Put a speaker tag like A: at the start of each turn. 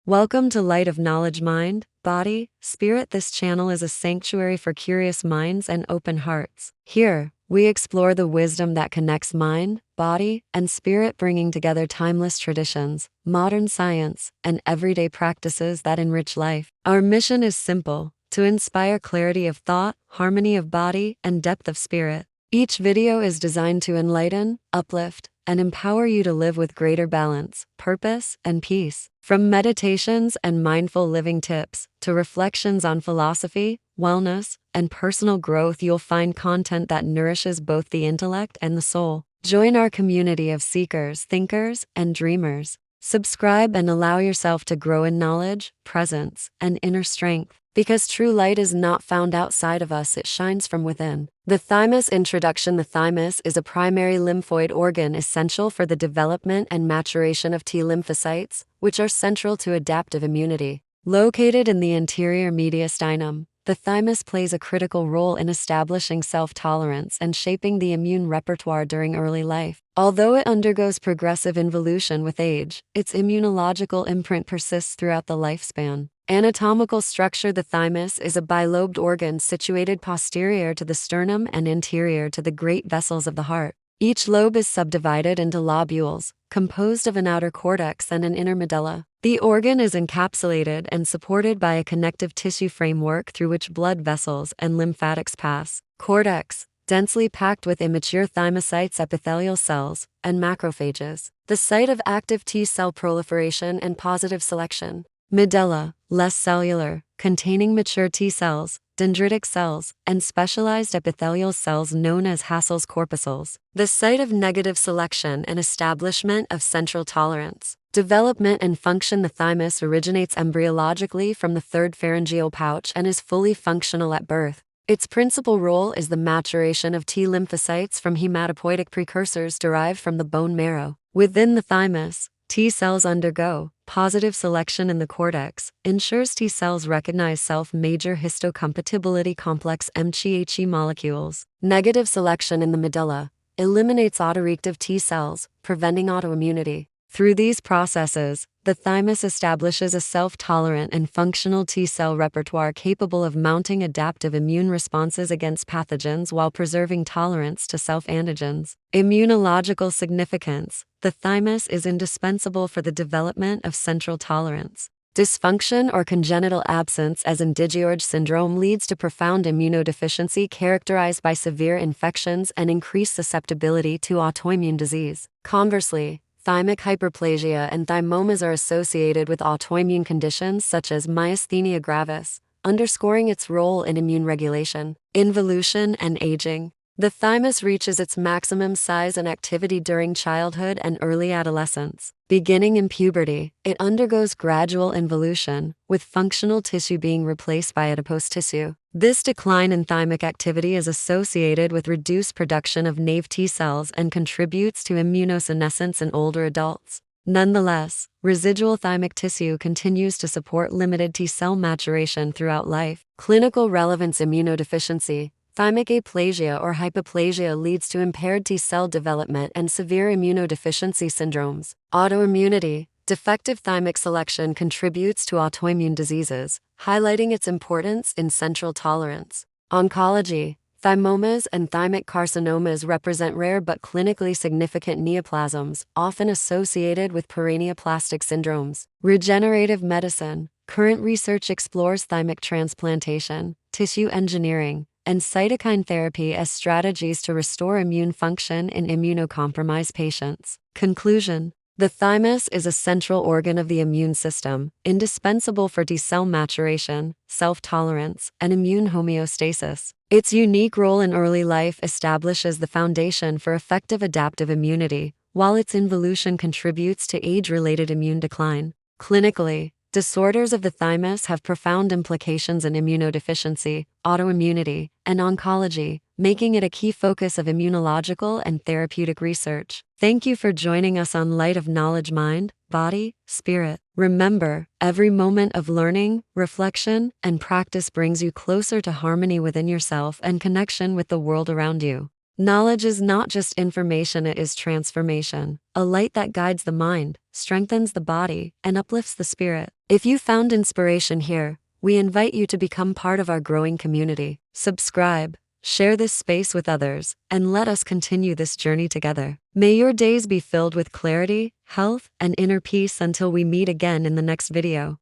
A: Welcome to Light of Knowledge Mind, Body, Spirit. This channel is a sanctuary for curious minds and open hearts. Here, we explore the wisdom that connects mind, body, and spirit, bringing together timeless traditions, modern science, and everyday practices that enrich life. Our mission is simple: to inspire clarity of thought, harmony of body, and depth of spirit. Each video is designed to enlighten, uplift, and empower you to live with greater balance, purpose, and peace. From meditations and mindful living tips to reflections on philosophy, wellness, and personal growth, you'll find content that nourishes both the intellect and the soul. Join our community of seekers, thinkers, and dreamers. Subscribe and allow yourself to grow in knowledge, presence, and inner strength. Because true light is not found outside of us, it shines from within. The thymus. Introduction. The thymus is a primary lymphoid organ essential for the development and maturation of T lymphocytes, which are central to adaptive immunity. Located in the anterior mediastinum, the thymus plays a critical role in establishing self-tolerance and shaping the immune repertoire during early life. Although it undergoes progressive involution with age, its immunological imprint persists throughout the lifespan. Anatomical structure. The thymus is a bilobed organ situated posterior to the sternum and anterior to the great vessels of the heart. Each lobe is subdivided into lobules, composed of an outer cortex and an inner medulla. The organ is encapsulated and supported by a connective tissue framework through which blood vessels and lymphatics pass. Cortex, densely packed with immature thymocytes, epithelial cells, and macrophages, the site of active T cell proliferation and positive selection. Medulla, less cellular, containing mature T cells, dendritic cells, and specialized epithelial cells known as Hassel's corpuscles, the site of negative selection and establishment of central tolerance. Development and function. The thymus originates embryologically from the third pharyngeal pouch and is fully functional at birth. Its principal role is the maturation of T lymphocytes from hematopoietic precursors derived from the bone marrow. Within the thymus, T cells undergo positive selection in the cortex, ensures T cells recognize self-major histocompatibility complex MHC molecules. Negative selection in the medulla eliminates autoreactive T cells, preventing autoimmunity. Through these processes, the thymus establishes a self-tolerant and functional T cell repertoire capable of mounting adaptive immune responses against pathogens while preserving tolerance to self-antigens. Immunological significance. The thymus is indispensable for the development of central tolerance. Dysfunction or congenital absence, as in Digeorge syndrome, leads to profound immunodeficiency characterized by severe infections and increased susceptibility to autoimmune disease. Conversely, thymic hyperplasia and thymomas are associated with autoimmune conditions such as myasthenia gravis, underscoring its role in immune regulation. Involution and aging. The thymus reaches its maximum size and activity during childhood and early adolescence. Beginning in puberty, it undergoes gradual involution, with functional tissue being replaced by adipose tissue. This decline in thymic activity is associated with reduced production of naive T cells and contributes to immunosenescence in older adults. Nonetheless, residual thymic tissue continues to support limited T cell maturation throughout life. Clinical relevance. Immunodeficiency. Thymic aplasia or hypoplasia leads to impaired T cell development and severe immunodeficiency syndromes. Autoimmunity. Defective thymic selection contributes to autoimmune diseases, highlighting its importance in central tolerance. Oncology. Thymomas and thymic carcinomas represent rare but clinically significant neoplasms, often associated with paraneoplastic syndromes. Regenerative medicine. Current research explores thymic transplantation, tissue engineering, and cytokine therapy as strategies to restore immune function in immunocompromised patients. Conclusion. The thymus is a central organ of the immune system, indispensable for T cell maturation, self-tolerance, and immune homeostasis. Its unique role in early life establishes the foundation for effective adaptive immunity, while its involution contributes to age-related immune decline. Clinically, disorders of the thymus have profound implications in immunodeficiency, autoimmunity, and oncology, making it a key focus of immunological and therapeutic research. Thank you for joining us on Light of Knowledge Mind, Body, Spirit. Remember, every moment of learning, reflection, and practice brings you closer to harmony within yourself and connection with the world around you. Knowledge is not just information, it is transformation, a light that guides the mind, strengthens the body, and uplifts the spirit. If you found inspiration here, we invite you to become part of our growing community. Subscribe, share this space with others, and let us continue this journey together. May your days be filled with clarity, health, and inner peace until we meet again in the next video.